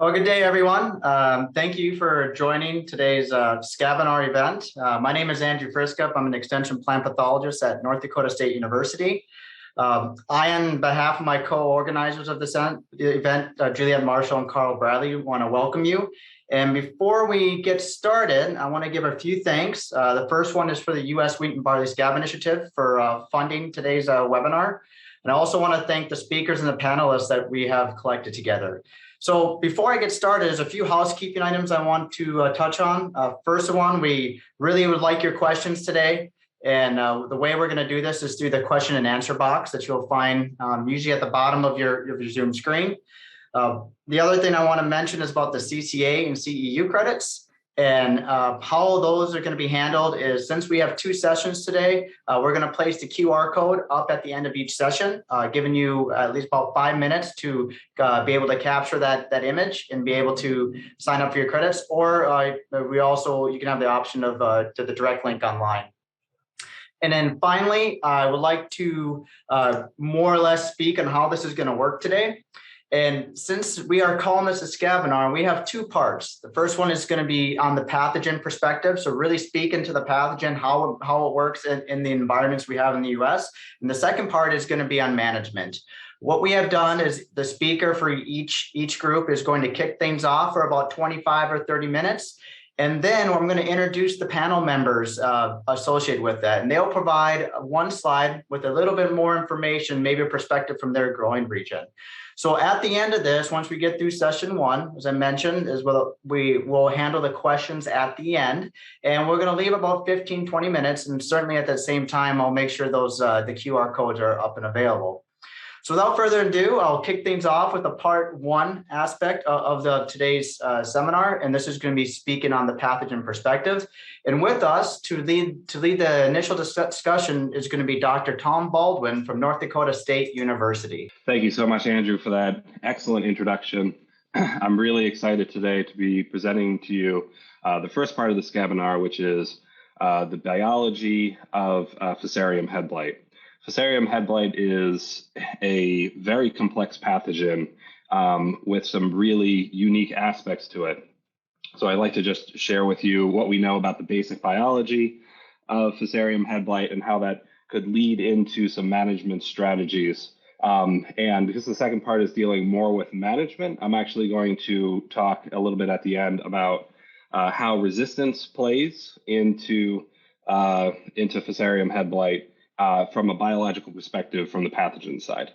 Well, good day, everyone. Thank you for joining today's Scabinar event. My name is Andrew Friskup. I'm an extension plant pathologist at North Dakota State University. I, on behalf of my co-organizers of this event, Juliette Marshall and Carl Bradley, want to welcome you. And before we get started, I want to give a few thanks. The first one is for the U.S. Wheat and Barley Scab Initiative for funding today's webinar. And I also want to thank the speakers and the panelists that we have collected together. So before I get started, there's a few housekeeping items I want to touch on. First one, we really would like your questions today. And the way we're going to do this is through the question and answer box that you'll find usually at the bottom of your Zoom screen. The other thing I want to mention is about the CCA and CEU credits. And how those are going to be handled is, since we have two sessions today, we're going to place the QR code up at the end of each session, giving you at least about 5 minutes to be able to capture that image and be able to sign up for your credits. Or you can have the option of to the direct link online. And then finally, I would like to more or less speak on how this is going to work today. And since we are calling this a Scabinar, we have two parts. The first one is going to be on the pathogen perspective. So really speaking to the pathogen, how it works in the environments we have in the US. And the second part is going to be on management. What we have done is the speaker for each group is going to kick things off for about 25 or 30 minutes. And then I'm going to introduce the panel members associated with that. And they'll provide one slide with a little bit more information, maybe a perspective from their growing region. So at the end of this, once we get through session one, as I mentioned, we will handle the questions at the end. And we're going to leave about 15, 20 minutes. And certainly at the same time, I'll make sure those the QR codes are up and available. So without further ado, I'll kick things off with the part one aspect of today's seminar. And this is going to be speaking on the pathogen perspective. And with us to lead the initial discussion is going to be Dr. Tom Baldwin from North Dakota State University. Thank you so much, Andrew, for that excellent introduction. I'm really excited today to be presenting to you the first part of the Scabinar, which is the biology of Fusarium head blight. Fusarium head blight is a very complex pathogen with some really unique aspects to it. So I'd like to just share with you what we know about the basic biology of Fusarium head blight and how that could lead into some management strategies. And because the second part is dealing more with management, I'm actually going to talk a little bit at the end about how resistance plays into Fusarium head blight from a biological perspective from the pathogen side.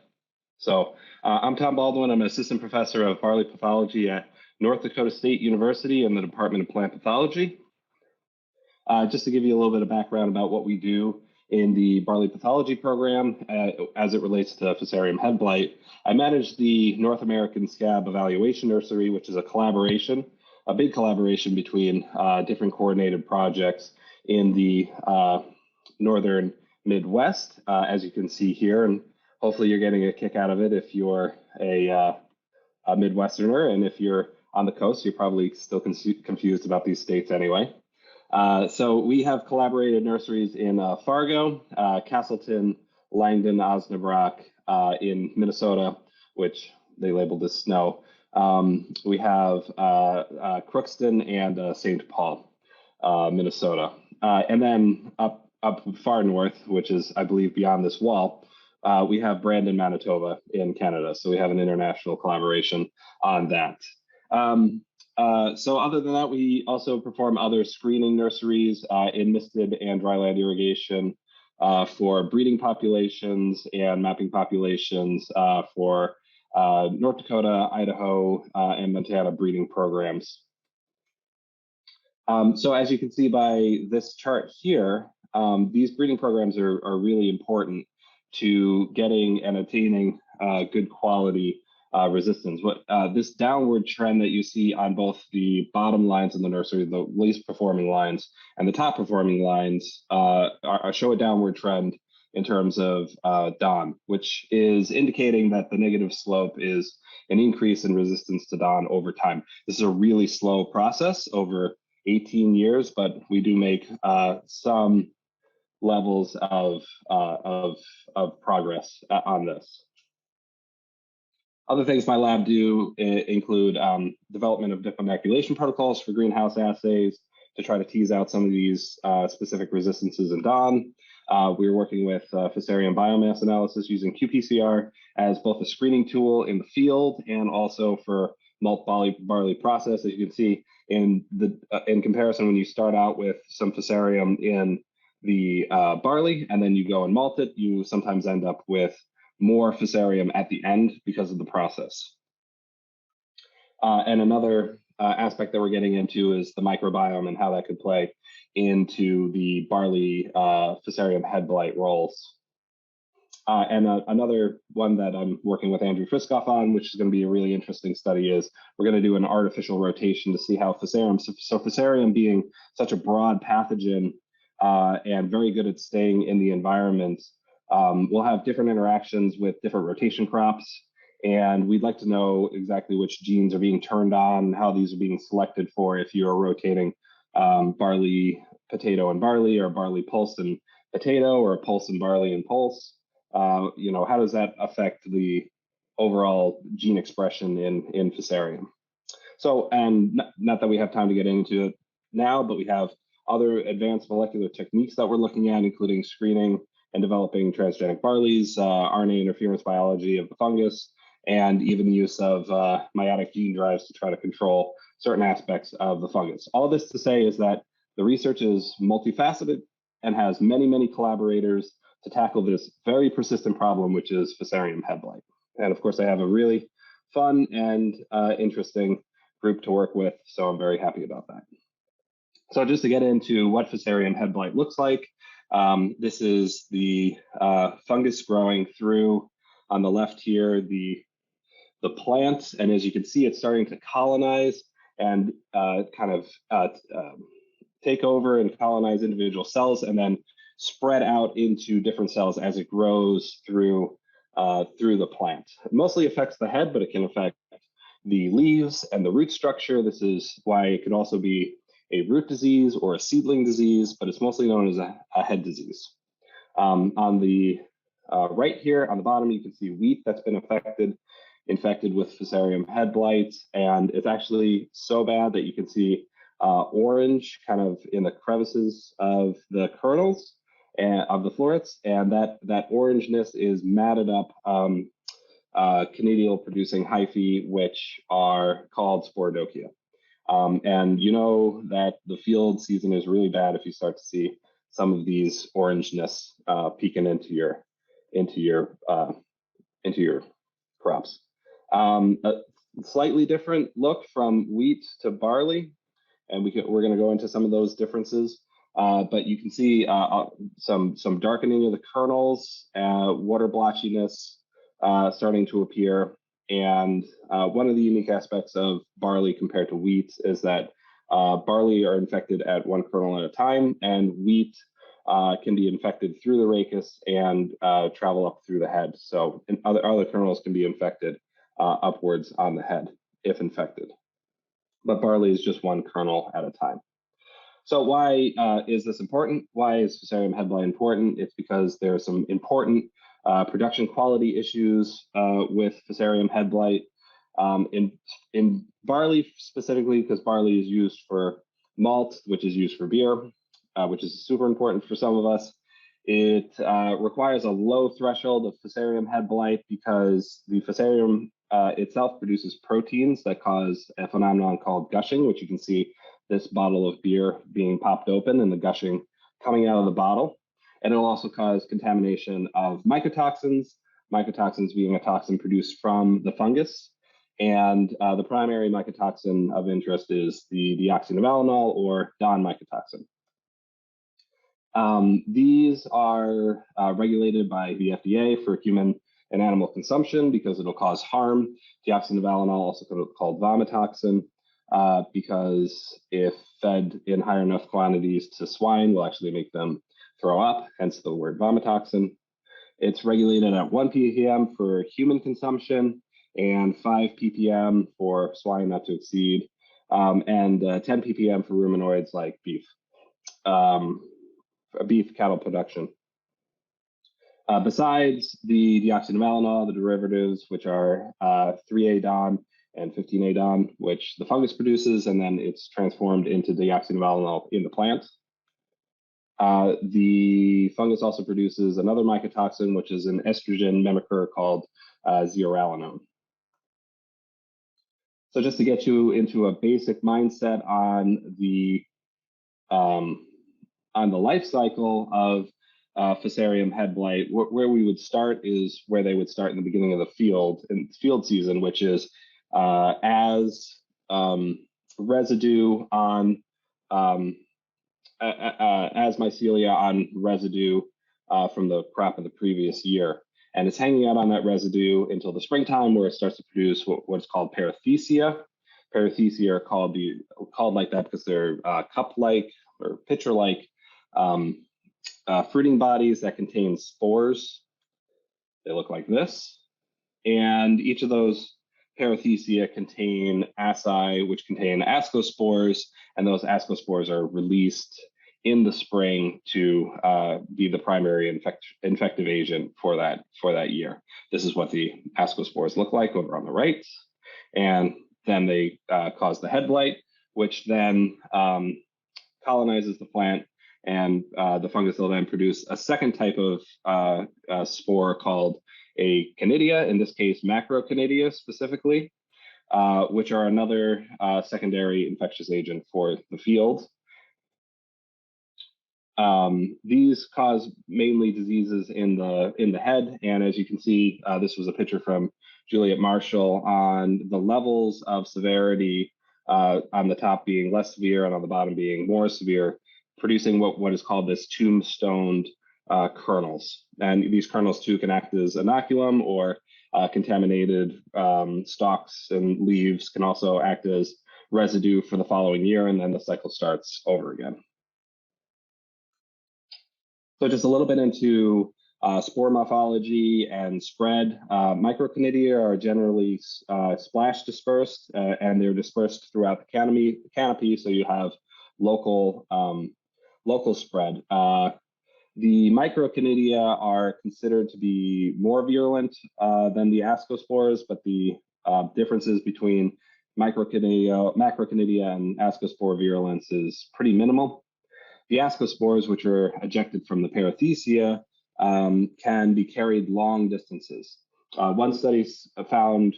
So I'm Tom Baldwin. I'm an assistant professor of barley pathology at North Dakota State University in the Department of Plant Pathology. Just to give you a little bit of background about what we do in the barley pathology program as it relates to Fusarium head blight, I manage the North American Scab Evaluation Nursery, which is a big collaboration between different coordinated projects in the northern Midwest, as you can see here, and hopefully you're getting a kick out of it if you're a Midwesterner, and if you're on the coast, you're probably still confused about these states anyway. So we have collaborated nurseries in Fargo, Castleton, Langdon, Osnabrück in Minnesota, which they labeled as snow. We have Crookston and St. Paul, Minnesota, and then up far north, which is, I believe, beyond this wall, we have Brandon, Manitoba in Canada. So we have an international collaboration on that. So other than that, we also perform other screening nurseries in misted and dryland irrigation for breeding populations and mapping populations for North Dakota, Idaho, and Montana breeding programs. So as you can see by this chart here, these breeding programs are really important to getting and attaining good quality resistance. This downward trend that you see on both the bottom lines in the nursery, the least performing lines, and the top performing lines show a downward trend in terms of DON, which is indicating that the negative slope is an increase in resistance to DON over time. This is a really slow process over 18 years, but we do make some levels of progress on this. Other things my lab do include development of different inoculation protocols for greenhouse assays to try to tease out some of these specific resistances in DON. We're working with Fusarium biomass analysis using qPCR as both a screening tool in the field and also for malt barley process. As you can see in comparison, when you start out with some Fusarium in the barley and then you go and malt it, you sometimes end up with more Fusarium at the end because of the process. And another aspect that we're getting into is the microbiome and how that could play into the barley Fusarium head blight roles. And another one that I'm working with Andrew Friskoff on, which is going to be a really interesting study, is we're going to do an artificial rotation to see how Fusarium, so Fusarium being such a broad pathogen and very good at staying in the environment, we'll have different interactions with different rotation crops. And we'd like to know exactly which genes are being turned on, how these are being selected for if you're rotating barley, potato, and barley, or barley, pulse, and potato, or pulse and barley and pulse. You know, how does that affect the overall gene expression in Fusarium? So, and not that we have time to get into it now, but we have other advanced molecular techniques that we're looking at, including screening and developing transgenic barleys, RNA interference biology of the fungus, and even the use of meiotic gene drives to try to control certain aspects of the fungus. All this to say is that the research is multifaceted and has many, many collaborators to tackle this very persistent problem, which is Fusarium head blight. And of course, I have a really fun and interesting group to work with, so I'm very happy about that. So just to get into what Fusarium head blight looks like, this is the fungus growing through, on the left here, the plant, and as you can see, it's starting to colonize and kind of take over and colonize individual cells, and then spread out into different cells as it grows through the plant. It mostly affects the head, but it can affect the leaves and the root structure. This is why it could also be a root disease or a seedling disease, but it's mostly known as a head disease. On the right here on the bottom, you can see wheat that's been infected with Fusarium head blight, and it's actually so bad that you can see orange kind of in the crevices of the kernels and of the florets, and that orangeness is matted up conidial producing hyphae, which are called sporodokia. And you know that the field season is really bad if you start to see some of these orangeness peeking into your crops. A slightly different look from wheat to barley, and we're going to go into some of those differences. But you can see some darkening of the kernels, water blotchiness starting to appear. And one of the unique aspects of barley compared to wheat is that barley are infected at one kernel at a time, and wheat can be infected through the rachis and travel up through the head. So other kernels can be infected upwards on the head if infected. But barley is just one kernel at a time. So why is this important? Why is Fusarium head blight important? It's because there are some important production quality issues with Fusarium head blight. In barley specifically, because barley is used for malt, which is used for beer, which is super important for some of us. It requires a low threshold of Fusarium head blight because the Fusarium itself produces proteins that cause a phenomenon called gushing, which you can see this bottle of beer being popped open and the gushing coming out of the bottle. And it'll also cause contamination of mycotoxins, mycotoxins being a toxin produced from the fungus. And the primary mycotoxin of interest is the deoxynivalenol or DON mycotoxin. These are regulated by the FDA for human and animal consumption because it'll cause harm. Deoxynivalenol, also called vomitoxin, because if fed in high enough quantities to swine, will actually make them throw up, hence the word vomitoxin. It's regulated at 1 ppm for human consumption and 5 ppm for swine, not to exceed, and 10 ppm for ruminoids like beef cattle production. Besides the deoxynivalenol, the derivatives, which are 3-A-DON and 15-A-DON, which the fungus produces, and then it's transformed into deoxynivalenol in the plant. The fungus also produces another mycotoxin, which is an estrogen mimicker called zearalenone. So just to get you into a basic mindset on the life cycle of Fusarium head blight, where we would start is where they would start in the beginning of the field season, which is as residue on as mycelia on residue from the crop of the previous year. And it's hanging out on that residue until the springtime, where it starts to produce what's called parathecia. Parathecia are called like that because they're cup-like or pitcher-like fruiting bodies that contain spores. They look like this. And each of those parathecia contain asci, which contain ascospores, and those ascospores are released in the spring to be the primary infective agent for that year. This is what the ascospores look like over on the right. And then they cause the head blight, which then colonizes the plant, and the fungus will then produce a second type of spore called a conidia, in this case macroconidia specifically, which are another secondary infectious agent for the field. These cause mainly diseases in the head, and as you can see, this was a picture from Juliet Marshall on the levels of severity, on the top being less severe and on the bottom being more severe, producing what is called this tombstoned kernels. And these kernels too can act as inoculum, or contaminated stalks and leaves can also act as residue for the following year, and then the cycle starts over again. So just a little bit into spore morphology and spread. Microconidia are generally splash dispersed, and they're dispersed throughout the canopy, so you have local spread. The microconidia are considered to be more virulent than the ascospores, but the differences between macroconidia and ascospore virulence is pretty minimal. The ascospores, which are ejected from the parathecia, can be carried long distances. One study found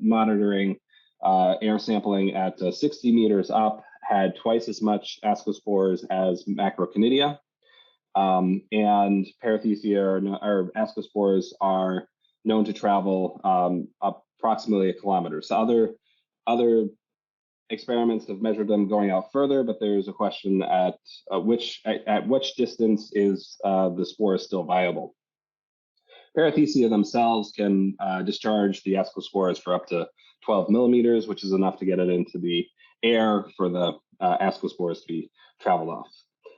monitoring air sampling at 60 meters up had twice as much ascospores as macroconidia. And parathecia or ascospores are known to travel approximately 1 kilometer. So other experiments have measured them going out further, but there's a question at which distance is the spore still viable. Parathecia themselves can discharge the ascospores for up to 12 millimeters, which is enough to get it into the air for the ascospores to be traveled off.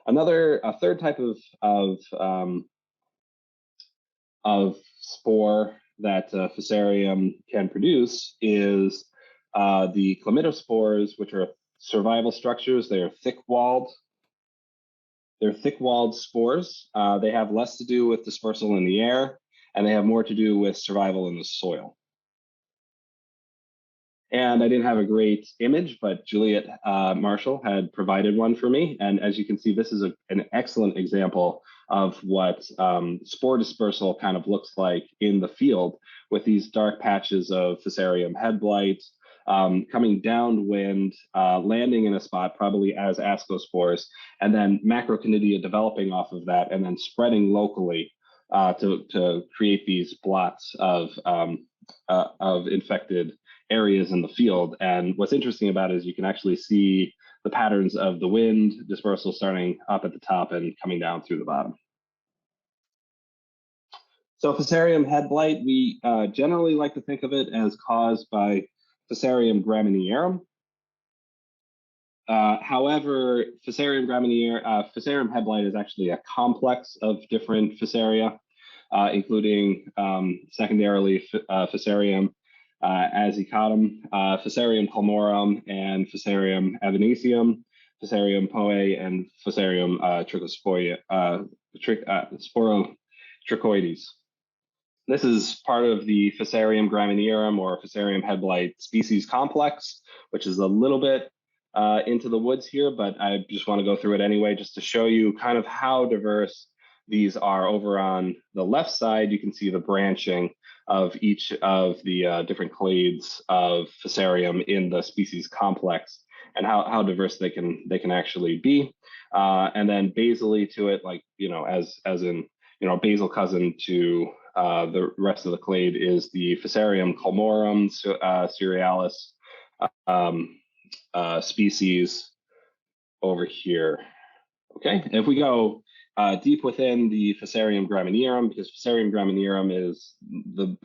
A third type of spore that Fusarium can produce is the chlamydospores, which are survival structures. They are thick-walled. They're thick-walled spores. They have less to do with dispersal in the air, and they have more to do with survival in the soil. And I didn't have a great image, but Juliet Marshall had provided one for me. And as you can see, this is an excellent example of what spore dispersal kind of looks like in the field, with these dark patches of Fusarium head blight coming downwind, landing in a spot probably as ascospores, and then macroconidia developing off of that and then spreading locally to create these blots of infected areas in the field. And what's interesting about it is you can actually see the patterns of the wind dispersal starting up at the top and coming down through the bottom. So Fusarium head blight, we generally like to think of it as caused by Fusarium graminearum. However, Fusarium head blight is actually a complex of different Fusaria, including secondarily Fusarium azicatum, Fusarium palmorum, and Fusarium avenaceum, Fusarium poe, and Fusarium trichoides. This is part of the Fusarium graminearum or Fusarium head blight species complex, which is a little bit into the woods here, but I just want to go through it anyway, just to show you kind of how diverse these are. Over on the left side, you can see the branching of each of the different clades of Fusarium in the species complex, and how diverse they can actually be. And then basally to it, like, as in, basal cousin to the rest of the clade is the Fusarium culmorum cerealis species over here. Okay, if we go deep within the Fusarium graminearum, because Fusarium graminearum is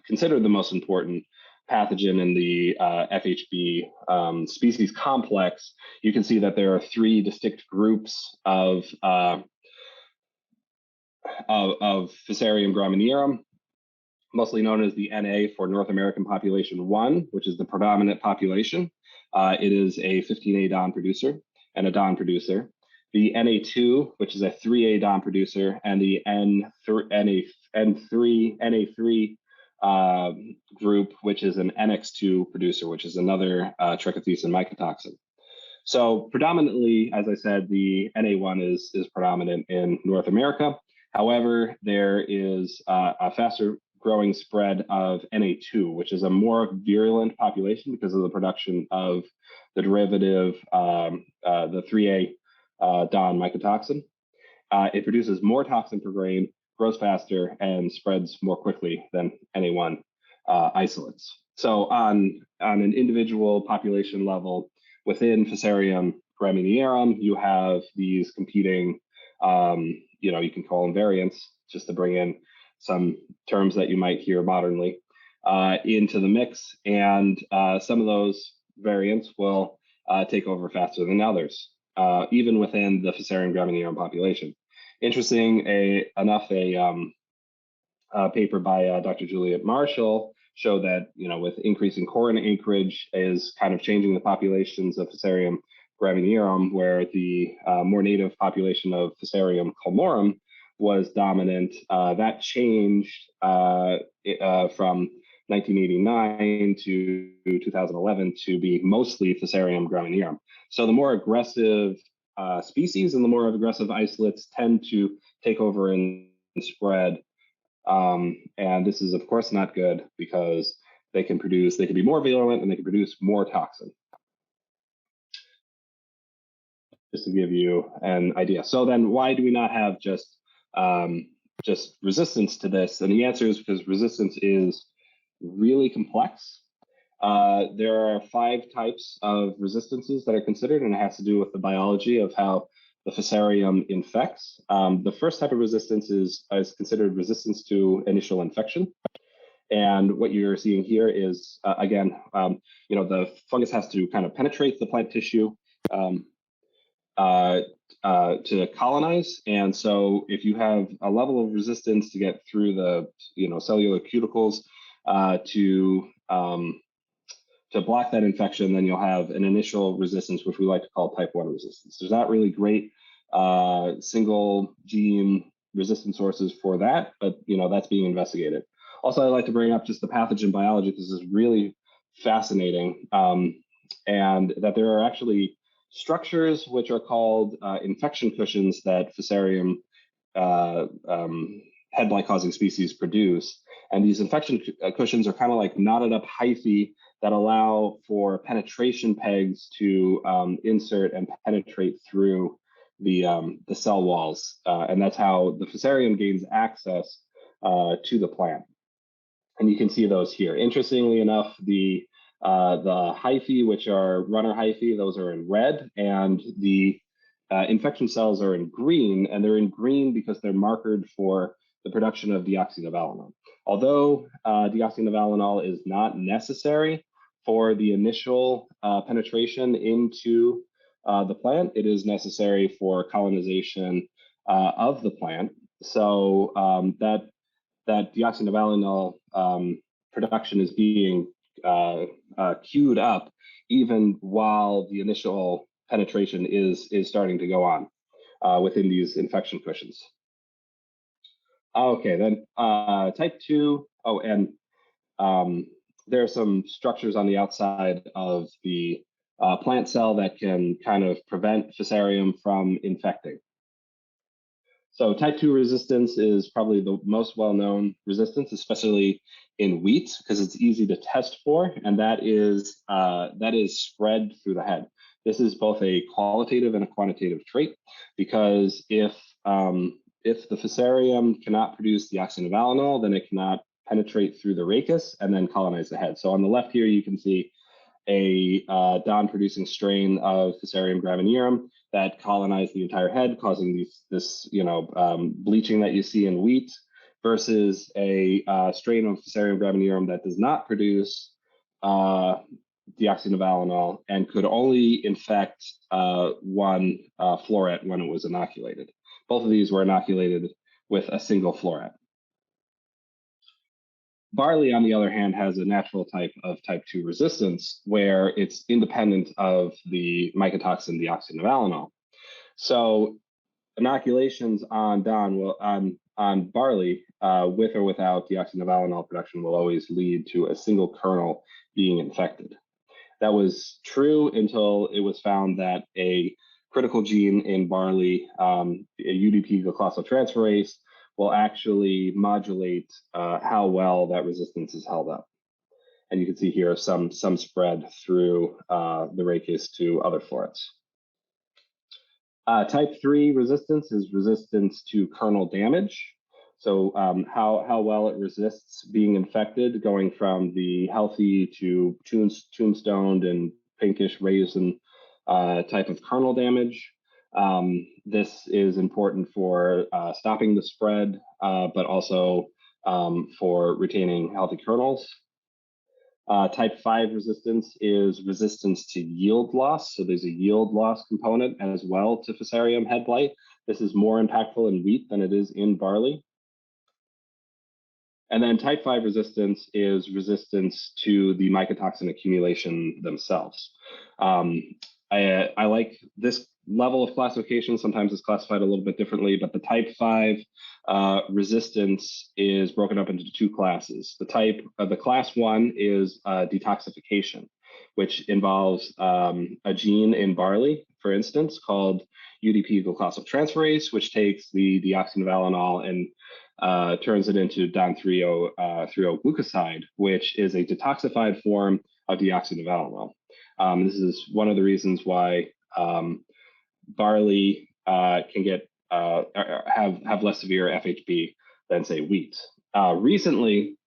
considered the most important pathogen in the FHB species complex, you can see that there are 3 distinct groups of Fusarium graminearum, mostly known as the NA for North American population 1, which is the predominant population. It is a 15A DON producer and a DON producer. The NA2, which is a 3A DON producer, and the NA3 group, which is an NX2 producer, which is another trichothiecin mycotoxin. So predominantly, as I said, the NA1 is predominant in North America. However, there is a faster growing spread of NA2, which is a more virulent population because of the production of the derivative, the 3A DON mycotoxin. It produces more toxin per grain, grows faster, and spreads more quickly than NA1 isolates. So on an individual population level within Fusarium graminearum, you have these competing, you can call them variants, just to bring in some terms that you might hear modernly into the mix, and some of those variants will take over faster than others, even within the Fusarium graminearum population. Interesting enough, a paper by Dr. Juliet Marshall showed that with increasing corn acreage is kind of changing the populations of Fusarium graminearum, where the more native population of Fusarium culmorum was dominant. That changed from 1989 to 2011 to be mostly Fusarium graminearum. So the more aggressive species and the more aggressive isolates tend to take over and spread. And this is, of course, not good because they can be more virulent and they can produce more toxin. Just to give you an idea. So then why do we not have just resistance to this? And the answer is because resistance is really complex. There are 5 types of resistances that are considered, and it has to do with the biology of how the Fusarium infects. The first type of resistance is considered resistance to initial infection. And what you're seeing here is, again, the fungus has to kind of penetrate the plant tissue to colonize. And so if you have a level of resistance to get through the cellular cuticles to block that infection, then you'll have an initial resistance, which we like to call type 1 resistance. There's not really great single gene resistance sources for that, but that's being investigated. Also, I'd like to bring up just the pathogen biology. This is really fascinating, and that there are actually structures which are called infection cushions that Fusarium head blight causing species produce. And these infection cushions are kind of like knotted up hyphae that allow for penetration pegs to insert and penetrate through the cell walls. And that's how the Fusarium gains access to the plant. And you can see those here. Interestingly enough, the hyphae, which are runner hyphae, those are in red, and the infection cells are in green, and they're in green because they're markered for the production of deoxynivalenol. Although deoxynivalenol is not necessary for the initial penetration into the plant, it is necessary for colonization of the plant. So that deoxynivalenol production is being queued up even while the initial penetration is starting to go on within these infection cushions. Okay, then type 2. Oh, and there are some structures on the outside of the plant cell that can kind of prevent Fusarium from infecting. So type 2 resistance is probably the most well-known resistance, especially in wheat, because it's easy to test for, and that is spread through the head. This is both a qualitative and a quantitative trait, because if the Fusarium cannot produce deoxynivalenol, then it cannot penetrate through the rachis and then colonize the head. So on the left here, you can see a Don-producing strain of Fusarium graminearum that colonized the entire head, causing this bleaching that you see in wheat, versus a strain of Fusarium graminearum that does not produce deoxynivalenol and could only infect one floret when it was inoculated. Both of these were inoculated with a single floret. Barley, on the other hand, has a natural type of type 2 resistance where it's independent of the mycotoxin deoxynivalenol. So inoculations on barley with or without deoxynivalenol production will always lead to a single kernel being infected. That was true until it was found that a critical gene in barley, a UDP glycosyltransferase, will actually modulate how well that resistance is held up. And you can see here some spread through the rachis to other florets. Type 3 resistance is resistance to kernel damage. So how well it resists being infected, going from the healthy to tombstoned and pinkish raisin type of kernel damage. This is important for stopping the spread, but also for retaining healthy kernels. Type 5 resistance is resistance to yield loss. So there's a yield loss component as well to Fusarium head blight. This is more impactful in wheat than it is in barley. And then type 5 resistance is resistance to the mycotoxin accumulation themselves. I like this level of classification. Sometimes it's classified a little bit differently, but the type 5 resistance is broken up into two classes. The class 1 is detoxification, which involves a gene in barley, for instance, called UDP glycosyltransferase, which takes the deoxynivalenol and turns it into Don-3-O-glucoside, which is a detoxified form of deoxynivalenol. This is one of the reasons why barley can get have less severe FHB than, say, wheat. Recently,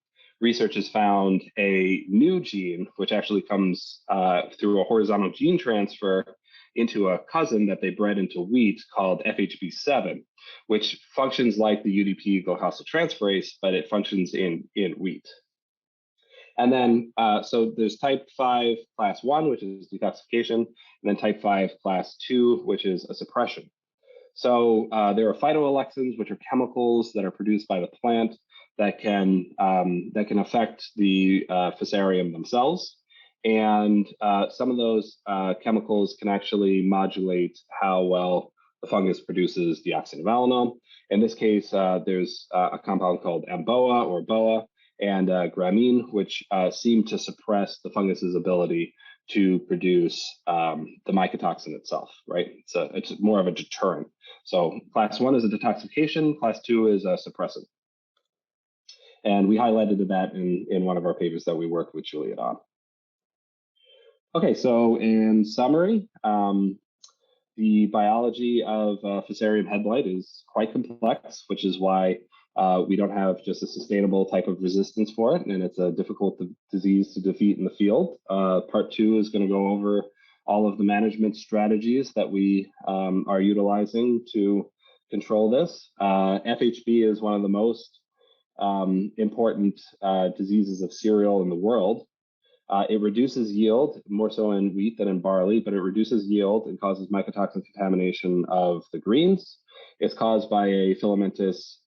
research has found a new gene, which actually comes through a horizontal gene transfer into a cousin that they bred into wheat called FHB7, which functions like the UDP glycosyltransferase, but it functions in wheat. And then, so there's type 5 class 1, which is detoxification, and then type 5 class 2, which is a suppression. So there are phytoalexins, which are chemicals that are produced by the plant that can affect the Fusarium themselves. And some of those chemicals can actually modulate how well the fungus produces deoxynivalenol. In this case, there's a compound called AMBOA or BOA and gramine, which seem to suppress the fungus's ability to produce the mycotoxin itself, right? It's more of a deterrent. So class 1 is a detoxification, class 2 is a suppressant. And we highlighted that in one of our papers that we worked with Juliet on. Okay, so in summary, the biology of Fusarium head blight is quite complex, which is why we don't have just a sustainable type of resistance for it, and it's a difficult disease to defeat in the field. Part 2 is going to go over all of the management strategies that we are utilizing to control this. FHB is one of the most important diseases of cereal in the world. It reduces yield, more so in wheat than in barley, but it reduces yield and causes mycotoxin contamination of the greens. It's caused by a filamentous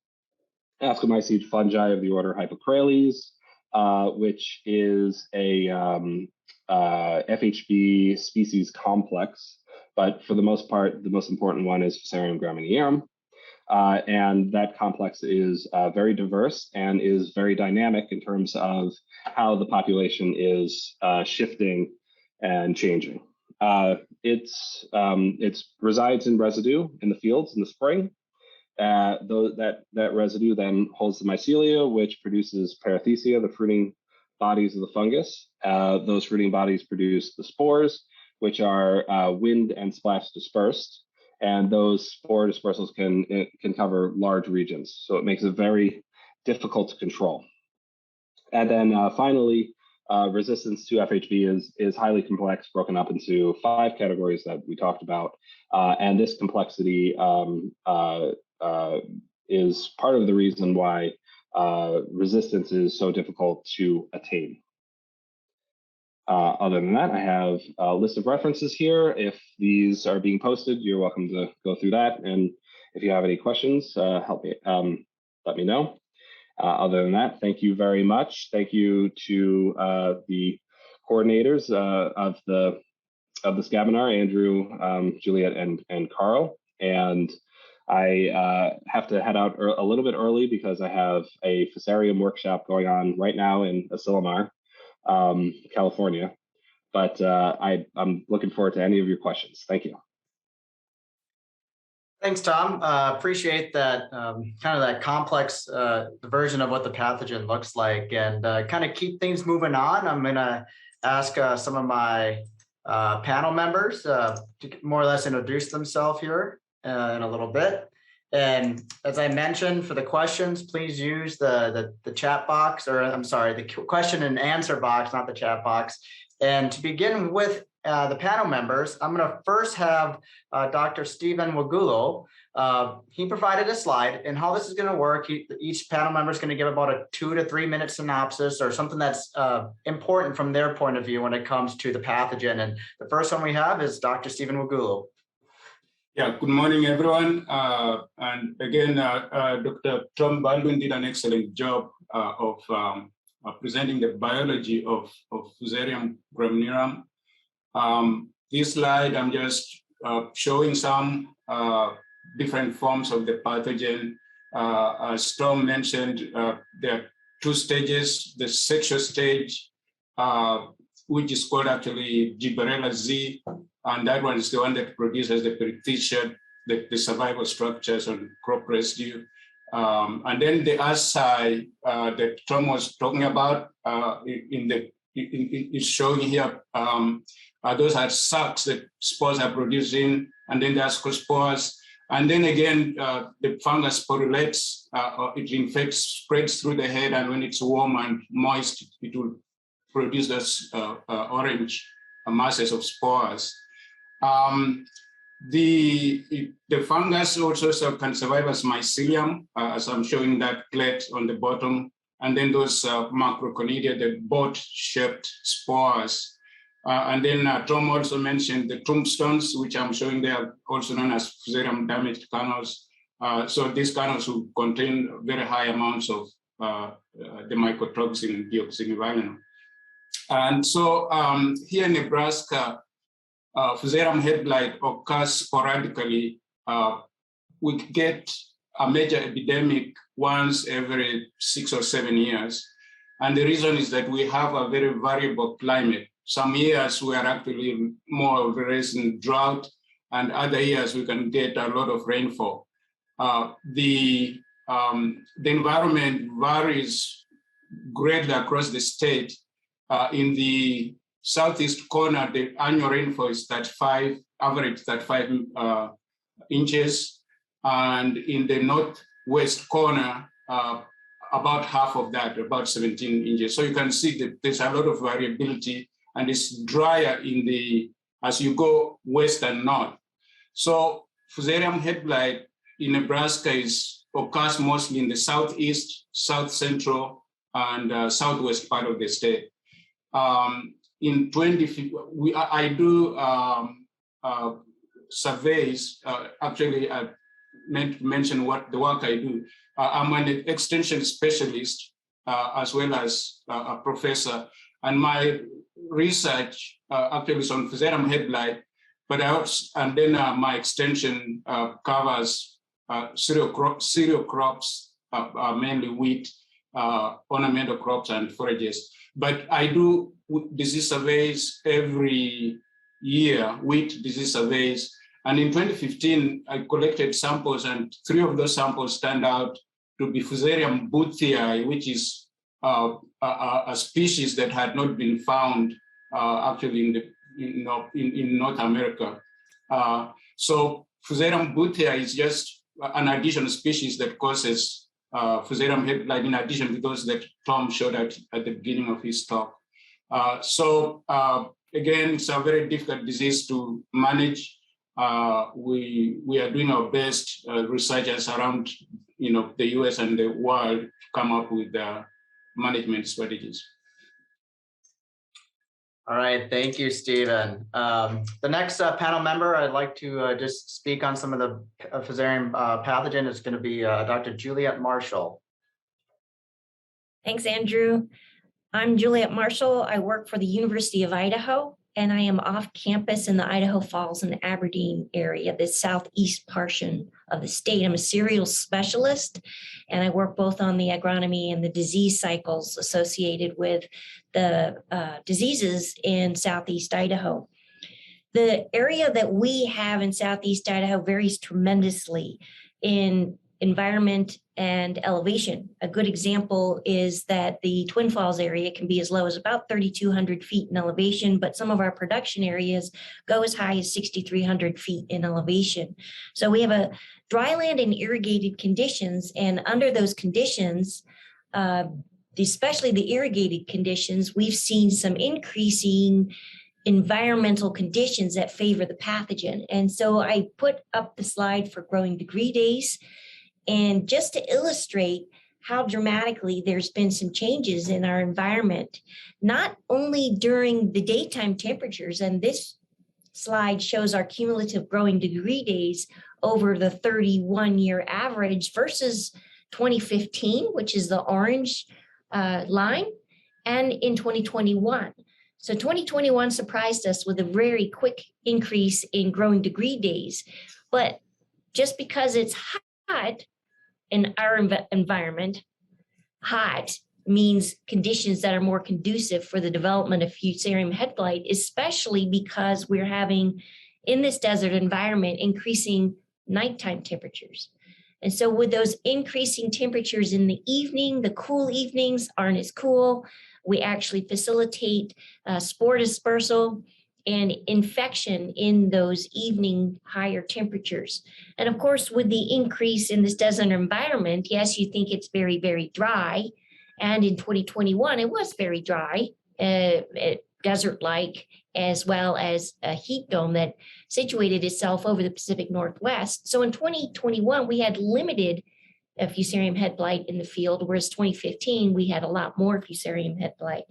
ascomycete fungi of the order Hypocrales, which is a FHB species complex, but for the most part, the most important one is Fusarium graminearum. And that complex is very diverse and is very dynamic in terms of how the population is shifting and changing. It resides in residue in the fields in the spring. That residue then holds the mycelia, which produces parathecia, the fruiting bodies of the fungus. Those fruiting bodies produce the spores, which are wind and splash dispersed. And those spore dispersals can cover large regions. So it makes it very difficult to control. And then finally, resistance to FHB is highly complex, broken up into 5 categories that we talked about. And this complexity is part of the reason why resistance is so difficult to attain. Other than that, I have a list of references here. If these are being posted, you're welcome to go through that. And if you have any questions, let me know. Other than that, thank you very much. Thank you to the coordinators of the Scabinar, Andrew, Juliet, and Carl. And I have to head out a little bit early because I have a Fusarium workshop going on right now in Asilomar, California. But I'm looking forward to any of your questions. Thank you. Thanks, Tom. Appreciate that kind of that complex version of what the pathogen looks like, and kind of keep things moving on. I'm going to ask some of my panel members to more or less introduce themselves here in a little bit. And as I mentioned, for the questions, please use the chat box, or I'm sorry, the question and answer box, not the chat box. And to begin with the panel members, I'm going to first have Dr. Stephen Wagulo. He provided a slide, and how this is going to work, each panel member is going to give about a 2 to 3 minute synopsis or something that's important from their point of view when it comes to the pathogen. And the first one we have is Dr. Stephen Wagulo. Yeah, good morning, everyone. And again, Dr. Tom Baldwin did an excellent job of presenting the biology of Fusarium graminearum. This slide, I'm just showing some different forms of the pathogen. As Tom mentioned, there are 2 stages. The sexual stage, which is called actually Gibberella Z, and that one is the one that produces the perithecia, the survival structures on crop residue. And then the asci that Tom was talking about is showing here. Those are sacs that spores are producing, and then the ascospores. And then again, the fungus sporulates, it infects, spreads through the head, and when it's warm and moist, it will produce those orange masses of spores. The fungus also can survive as mycelium, as I'm showing that plate on the bottom, and then those macroconidia, the boat-shaped spores. And then Tom also mentioned the tombstones, which I'm showing there, also known as Fusarium damaged kernels. So these kernels will contain very high amounts of the mycotoxin dioxinivalenol. And so here in Nebraska, Fusarium head blight occurs sporadically. We get a major epidemic once every 6 or 7 years. And the reason is that we have a very variable climate. Some years we are actually more or less in drought, and other years we can get a lot of rainfall. The environment varies greatly across the state. In the southeast corner, the annual rainfall is average 35 inches. And in the northwest corner, about half of that, about 17 inches. So you can see that there's a lot of variability, and it's drier as you go west and north. So Fusarium head blight in Nebraska occurs mostly in the southeast, south central, and southwest part of the state. In 2050, I do surveys. Actually, I meant to mention what the work I do. I'm an extension specialist as well as a professor, and my research actually is on Fusarium head blight, but my extension covers cereal crops, mainly wheat, ornamental crops and forages. But I do disease surveys every year, wheat disease surveys. And in 2015, I collected samples, and 3 of those samples turned out to be Fusarium boothii, which is a species that had not been found actually in North America. So Fusarium boothii is just an additional species that causes Fusarium head blight, in addition to those that Tom showed at the beginning of his talk. Again, it's a very difficult disease to manage. We are doing our best, researchers around the US and the world, to come up with management strategies. All right, thank you, Stephen. The next panel member I'd like to just speak on some of the Fusarium pathogen is going to be Dr. Juliet Marshall. Thanks, Andrew. I'm Juliet Marshall. I work for the University of Idaho, and I am off campus in the Idaho Falls and Aberdeen area, the southeast portion of the state. I'm a cereal specialist, and I work both on the agronomy and the disease cycles associated with the diseases in southeast Idaho. The area that we have in southeast Idaho varies tremendously in environment and elevation. A good example is that the Twin Falls area can be as low as about 3,200 feet in elevation, but some of our production areas go as high as 6,300 feet in elevation. So we have a dryland and irrigated conditions, and under those conditions, especially the irrigated conditions, we've seen some increasing environmental conditions that favor the pathogen. And so I put up the slide for growing degree days. And just to illustrate how dramatically there's been some changes in our environment, not only during the daytime temperatures, and this slide shows our cumulative growing degree days over the 31-year average versus 2015, which is the orange line, and in 2021. So 2021 surprised us with a very quick increase in growing degree days. But just because it's hot, in our environment, hot means conditions that are more conducive for the development of Fusarium head blight, especially because we're having, in this desert environment, increasing nighttime temperatures. And so with those increasing temperatures in the evening, the cool evenings aren't as cool. We actually facilitate spore dispersal and infection in those evening higher temperatures. And of course, with the increase in this desert environment, yes, you think it's very, very dry. And in 2021, it was very dry, desert-like, as well as a heat dome that situated itself over the Pacific Northwest. So in 2021, we had limited Fusarium head blight in the field, whereas 2015, we had a lot more Fusarium head blight.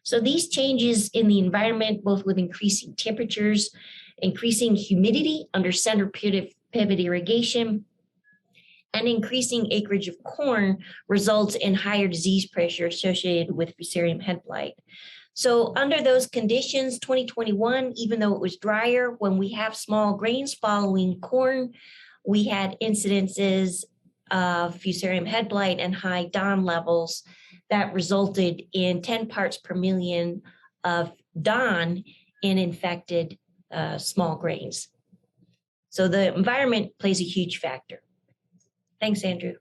So these changes in the environment, both with increasing temperatures, increasing humidity under center pivot irrigation, and increasing acreage of corn results in higher disease pressure associated with Fusarium head blight. So under those conditions, 2021, even though it was drier, when we have small grains following corn, we had incidences of Fusarium head blight and high DON levels that resulted in 10 parts per million of DON in infected small grains. So the environment plays a huge factor. Thanks, Andrew.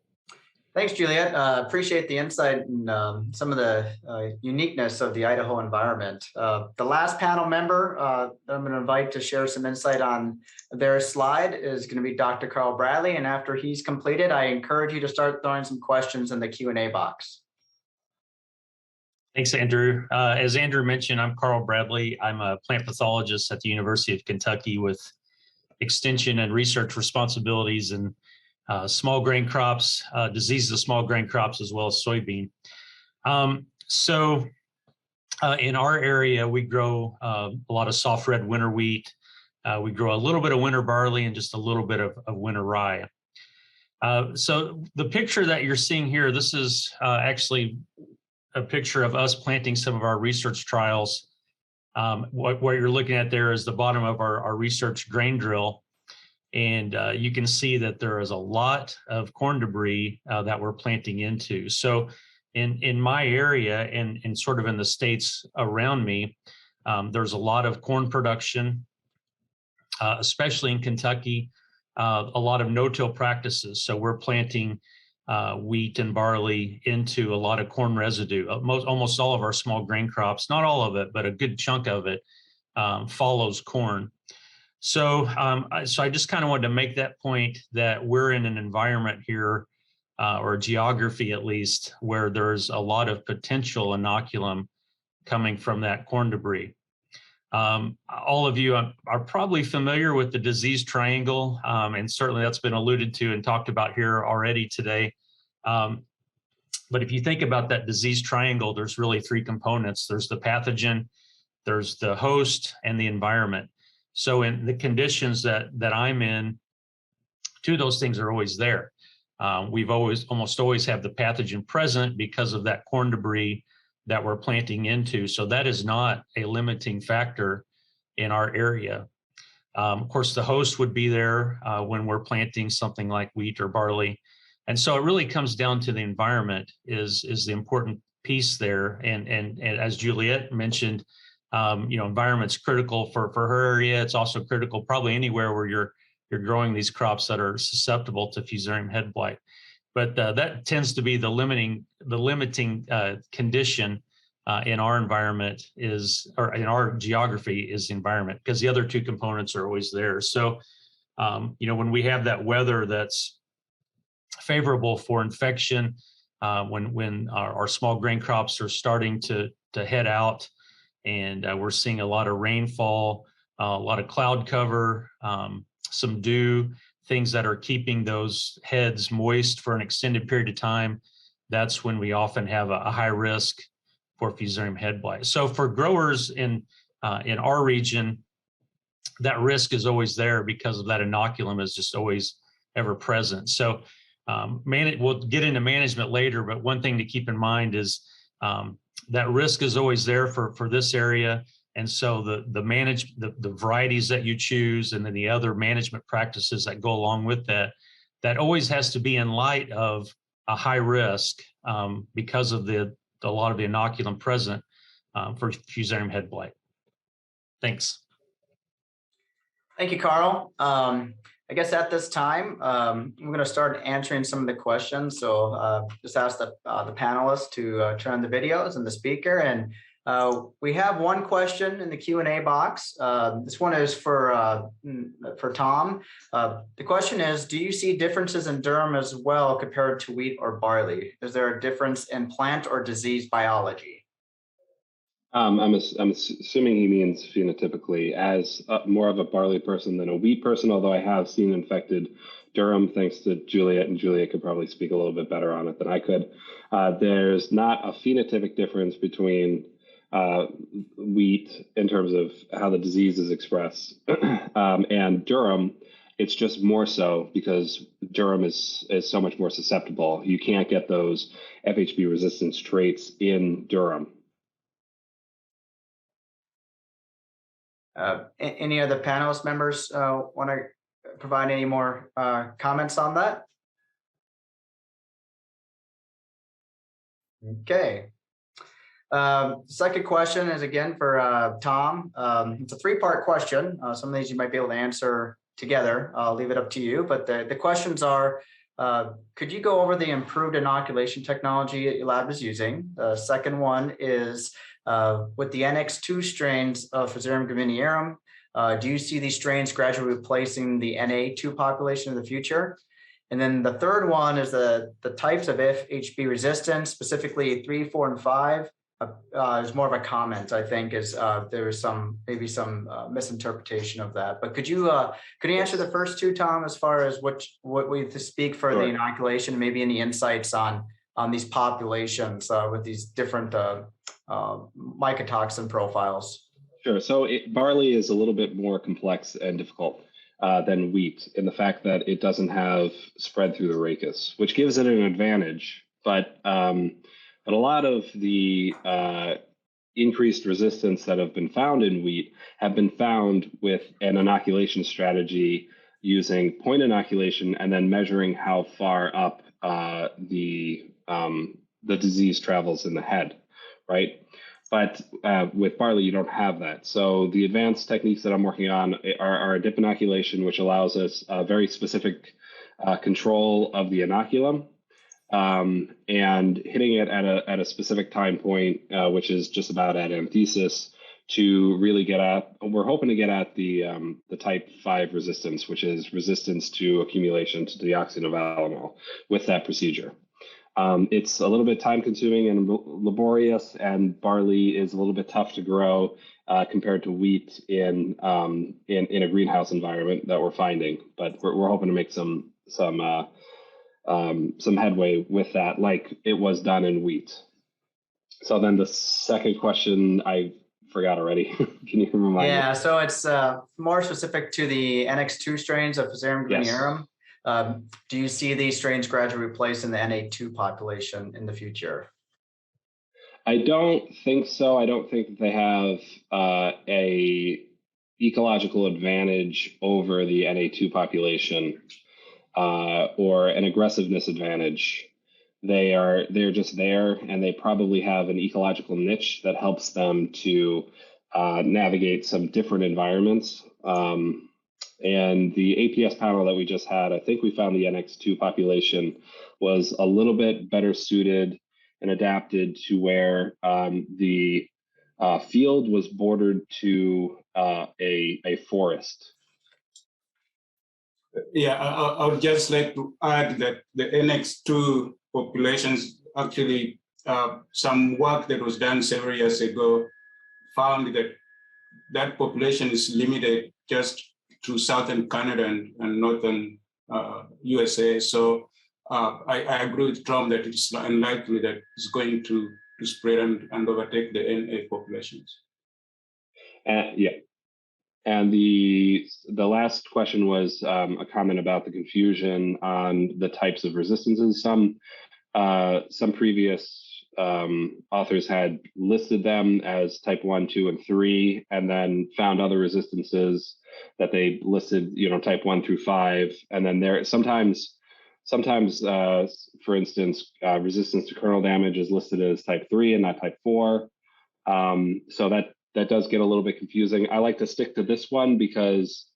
Thanks, Juliet. Appreciate the insight and some of the uniqueness of the Idaho environment. The last panel member that I'm going to invite to share some insight on their slide is going to be Dr. Carl Bradley. And after he's completed, I encourage you to start throwing some questions in the Q&A box. Thanks, Andrew. As Andrew mentioned, I'm Carl Bradley. I'm a plant pathologist at the University of Kentucky with extension and research responsibilities in small grain crops, diseases of small grain crops, as well as soybean. In our area, we grow a lot of soft red winter wheat. We grow a little bit of winter barley and just a little bit of winter rye. So the picture that you're seeing here, this is actually a picture of us planting some of our research trials. What you're looking at there is the bottom of our research grain drill. And you can see that there is a lot of corn debris that we're planting into. So in my area and sort of in the states around me, there's a lot of corn production, especially in Kentucky, a lot of no-till practices. So we're planting wheat and barley into a lot of corn residue. Almost all of our small grain crops, not all of it, but a good chunk of it follows corn. So I just kind of wanted to make that point that we're in an environment here, or geography at least, where there's a lot of potential inoculum coming from that corn debris. All of you are probably familiar with the disease triangle, and certainly that's been alluded to and talked about here already today. But if you think about that disease triangle, there's really three components. There's the pathogen, there's the host, and the environment. So in the conditions that I'm in, two of those things are always there. We've almost always have the pathogen present because of that corn debris that we're planting into. So that is not a limiting factor in our area. Of course, the host would be there when we're planting something like wheat or barley. And so it really comes down to the environment is the important piece there. And as Juliet mentioned, environment's critical for her area. It's also critical probably anywhere where you're growing these crops that are susceptible to Fusarium head blight. But that tends to be the limiting condition in our environment or in our geography is the environment, because the other two components are always there. So, when we have that weather that's favorable for infection, when our small grain crops are starting to head out, and we're seeing a lot of rainfall, a lot of cloud cover, some dew, things that are keeping those heads moist for an extended period of time, that's when we often have a high risk for Fusarium head blight. So for growers in our region, that risk is always there because of that inoculum is just always ever present. So we'll get into management later, but one thing to keep in mind is that risk is always there for this area. And so the varieties that you choose and then the other management practices that go along with that always has to be in light of a high risk because of a lot of the inoculum present for Fusarium head blight. Thanks. Thank you, Carl. I guess at this time, I'm going to start answering some of the questions. So just ask the panelists to turn on the videos and the speaker. And we have one question in the Q&A box. This one is for Tom. The question is, do you see differences in durum as well compared to wheat or barley? Is there a difference in plant or disease biology? I'm assuming he means phenotypically. As more of a barley person than a wheat person, although I have seen infected durum, thanks to Juliet, and Juliet could probably speak a little bit better on it than I could. There's not a phenotypic difference between wheat in terms of how the disease is expressed and durum. It's just more so because durum is so much more susceptible. You can't get those FHB resistance traits in durum. Any other panelist members want to provide any more comments on that? Okay. Second question is again for Tom. It's a three-part question. Some of these you might be able to answer together. I'll leave it up to you. But the questions are, could you go over the improved inoculation technology your lab is using? The second one is, with the NX2 strains of Fusarium graminearum, do you see these strains gradually replacing the NA2 population in the future? And then the third one is the types of FHB resistance, specifically 3, 4, and 5. Is more of a comment, I think, is there is maybe some misinterpretation of that. But could you answer the first two, Tom, as far as what we speak for the inoculation, maybe any insights on these populations with these different mycotoxin profiles? Sure. So barley is a little bit more complex and difficult than wheat in the fact that it doesn't have spread through the rachis, which gives it an advantage. But a lot of the increased resistance that have been found in wheat have been found with an inoculation strategy using point inoculation and then measuring how far up the disease travels in the head, right? But with barley, you don't have that. So the advanced techniques that I'm working on are a dip inoculation, which allows us a very specific control of the inoculum and hitting it at a specific time point, which is just about at anthesis, to really get at, we're hoping to get at the type 5 resistance, which is resistance to accumulation to deoxynivalenol with that procedure. It's a little bit time consuming and laborious, and barley is a little bit tough to grow compared to wheat in a greenhouse environment that we're finding. But we're hoping to make some headway with that, like it was done in wheat. So then the second question I forgot already. Can you remind me? Yeah, so it's more specific to the NX2 strains of Fusarium graminearum. Yes. Do you see these strains gradually replacing the NA2 population in the future? I don't think so. I don't think that they have a ecological advantage over the NA2 population or an aggressiveness advantage. They're just there, and they probably have an ecological niche that helps them to navigate some different environments. And the APS panel that we just had, I think we found the NX2 population was a little bit better suited and adapted to where the field was bordered to a forest. Yeah, I would just like to add that the NX2 populations, actually, some work that was done several years ago found that that population is limited just to southern Canada and northern USA. So I agree with Tom that it's unlikely that it's going to spread and overtake the NA populations. Yeah. And the last question was a comment about the confusion on the types of resistances. Some previous authors had listed them as type 1, 2, and 3, and then found other resistances that they listed, type 1 through 5. And then there sometimes, for instance, resistance to kernel damage is listed as type 3 and not type 4. So that does get a little bit confusing. I like to stick to this one because,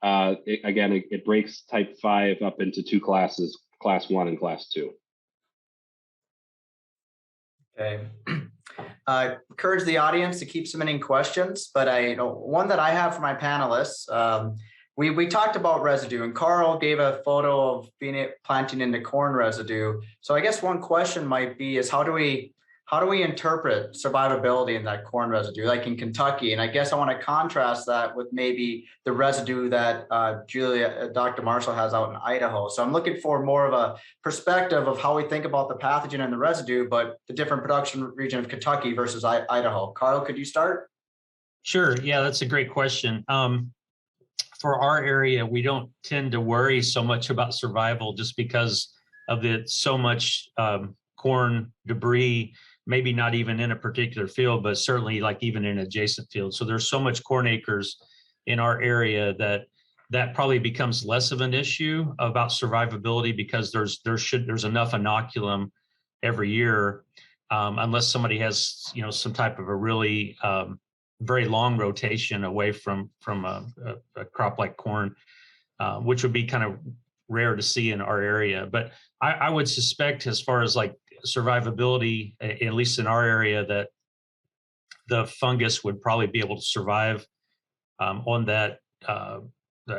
it breaks type 5 up into two classes, class 1 and class 2. Okay. Encourage the audience to keep submitting questions, but one that I have for my panelists, we talked about residue, and Carl gave a photo of planting into corn residue. So I guess one question might be is how do we interpret survivability in that corn residue, like in Kentucky? And I guess I want to contrast that with maybe the residue that Dr. Marshall has out in Idaho. So I'm looking for more of a perspective of how we think about the pathogen and the residue, but the different production region of Kentucky versus Idaho. Carl, could you start? Sure. Yeah, that's a great question. For our area, we don't tend to worry so much about survival just because of so much corn debris, maybe not even in a particular field, but certainly like even in adjacent fields. So there's so much corn acres in our area that probably becomes less of an issue about survivability because there's enough inoculum every year, unless somebody has some type of a really very long rotation away from a crop like corn, which would be kind of rare to see in our area. But I would suspect, as far as like survivability, at least in our area, that the fungus would probably be able to survive on that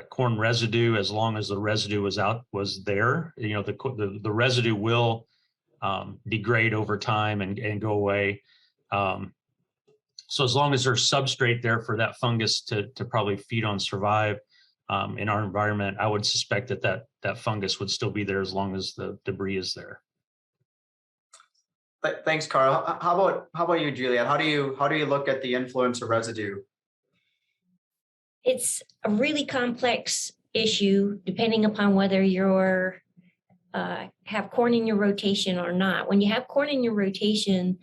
corn residue as long as the residue was there. The residue will degrade over time and go away. So as long as there's substrate there for that fungus to probably feed on, survive in our environment, I would suspect that fungus would still be there as long as the debris is there. Thanks, Carl. How about you, Juliet? How do you look at the influence of residue? It's a really complex issue depending upon whether you're have corn in your rotation or not. When you have corn in your rotation,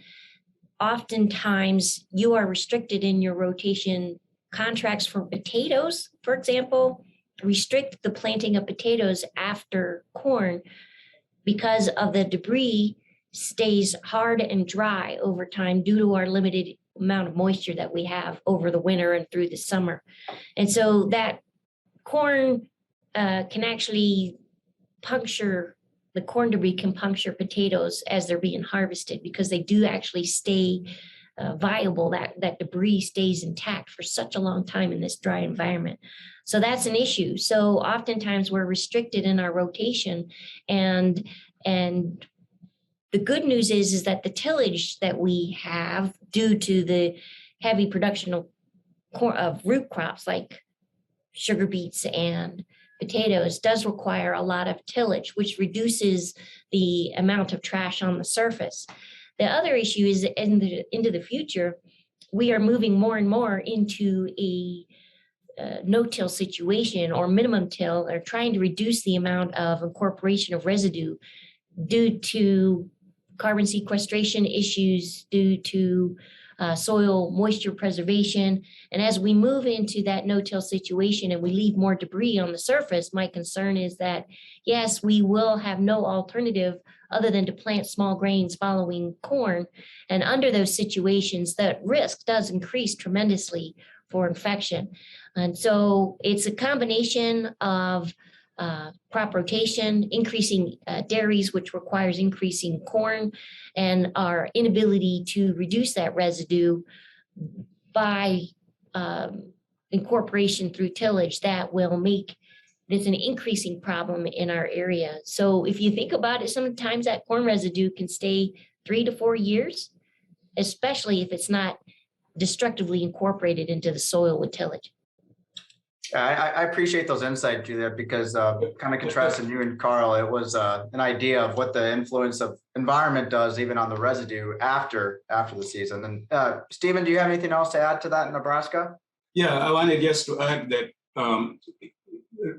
oftentimes you are restricted in your rotation contracts for potatoes, for example, restrict the planting of potatoes after corn because of the debris stays hard and dry over time due to our limited amount of moisture that we have over the winter and through the summer. And so that corn can actually puncture, the corn debris can puncture potatoes as they're being harvested because they do actually stay viable. That debris stays intact for such a long time in this dry environment. So that's an issue. So oftentimes we're restricted in our rotation, and the good news is that the tillage that we have due to the heavy production of root crops like sugar beets and potatoes does require a lot of tillage, which reduces the amount of trash on the surface. The other issue is into the future, we are moving more and more into a no-till situation or minimum till, or trying to reduce the amount of incorporation of residue due to carbon sequestration issues, due to soil moisture preservation. And as we move into that no-till situation and we leave more debris on the surface, my concern is that, yes, we will have no alternative other than to plant small grains following corn. And under those situations, that risk does increase tremendously for infection. And so it's a combination of crop rotation, increasing dairies, which requires increasing corn, and our inability to reduce that residue by incorporation through tillage that will make this an increasing problem in our area. So if you think about it, sometimes that corn residue can stay 3 to 4 years, especially if it's not destructively incorporated into the soil with tillage. I appreciate those insights, Julia, because kind of contrasting you and Carl, it was an idea of what the influence of environment does even on the residue after the season. And Stephen, do you have anything else to add to that in Nebraska? Yeah, I wanted just to add that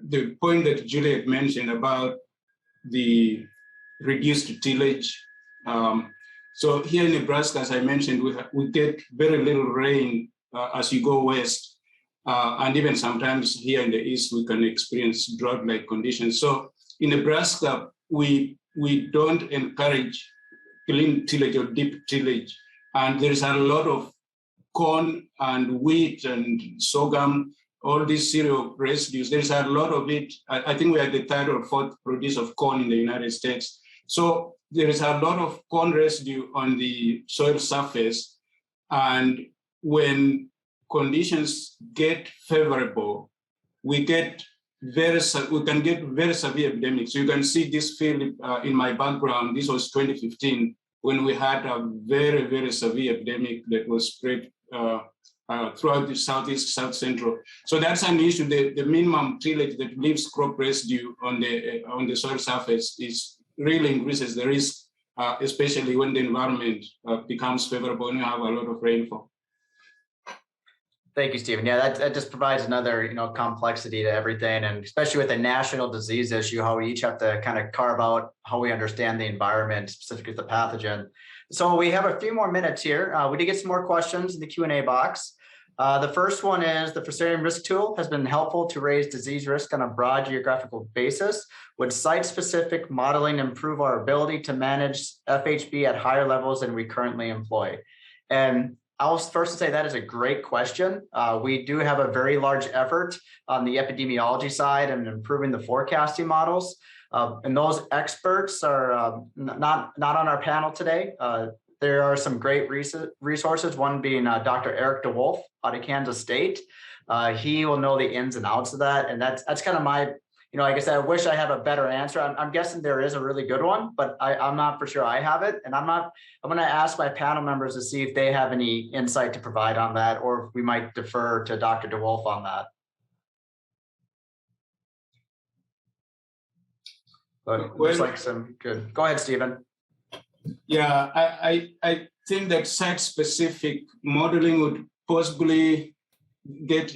the point that Juliet mentioned about the reduced tillage. So here in Nebraska, as I mentioned, we get very little rain as you go west. And even sometimes here in the east, we can experience drought-like conditions. So in Nebraska, we don't encourage clean tillage or deep tillage. And there's a lot of corn and wheat and sorghum, all these cereal residues. There's a lot of it. I think we are the third or fourth producer of corn in the United States. So there is a lot of corn residue on the soil surface. And when conditions get favorable, we can get very severe epidemics. You can see this field in my background. This was 2015 when we had a very, very severe epidemic that was spread throughout the southeast, south central. So that's an issue. The minimum tillage that leaves crop residue on the soil surface really increases the risk, especially when the environment becomes favorable and you have a lot of rainfall. Thank you, Stephen. Yeah, that just provides another, complexity to everything, and especially with a national disease issue, how we each have to kind of carve out how we understand the environment, specifically the pathogen. So we have a few more minutes here. We did get some more questions in the Q&A box. The first one is, the Fusarium risk tool has been helpful to raise disease risk on a broad geographical basis. Would site-specific modeling improve our ability to manage FHB at higher levels than we currently employ? And I'll first say that is a great question. We do have a very large effort on the epidemiology side and improving the forecasting models. And those experts are not on our panel today. There are some great resources, one being Dr. Eric DeWolf out of Kansas State. He will know the ins and outs of that. And that's kind of my, like I said, I wish I have a better answer. I'm guessing there is a really good one, but I'm not for sure I have it. And I'm going to ask my panel members to see if they have any insight to provide on that, or if we might defer to Dr. DeWolf on that. But looks like some good. Go ahead, Stephen. Yeah, I think that site-specific modeling would possibly get,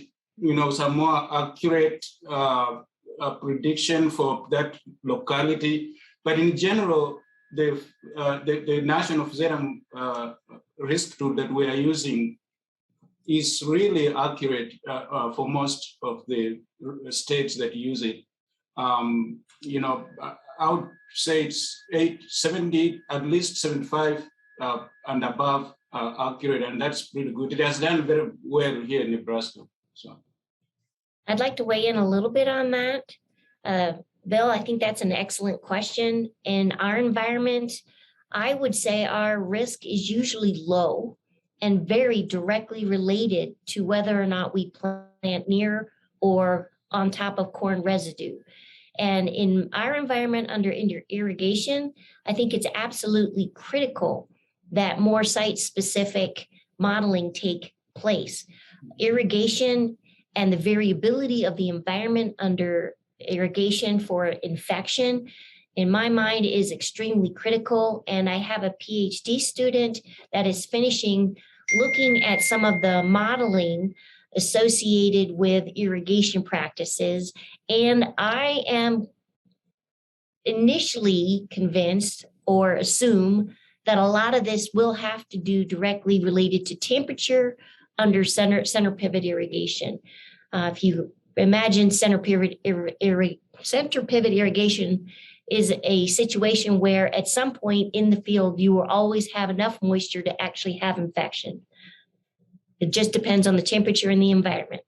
some more accurate prediction for that locality. But in general, the National Fusarium risk tool that we are using is really accurate for most of the states that use it. I would say it's 70, at least 75 and above accurate, and that's pretty good. It has done very well here in Nebraska. So, I'd like to weigh in a little bit on that. Bill, I think that's an excellent question. In our environment, I would say our risk is usually low and very directly related to whether or not we plant near or on top of corn residue. And in our environment under irrigation, I think it's absolutely critical that more site-specific modeling take place. Irrigation and the variability of the environment under irrigation for infection, in my mind, is extremely critical. And I have a PhD student that is finishing looking at some of the modeling associated with irrigation practices. And I am initially convinced or assume that a lot of this will have to do directly related to temperature under center pivot irrigation. If you imagine center pivot irrigation is a situation where at some point in the field, you will always have enough moisture to actually have infection. It just depends on the temperature and the environment.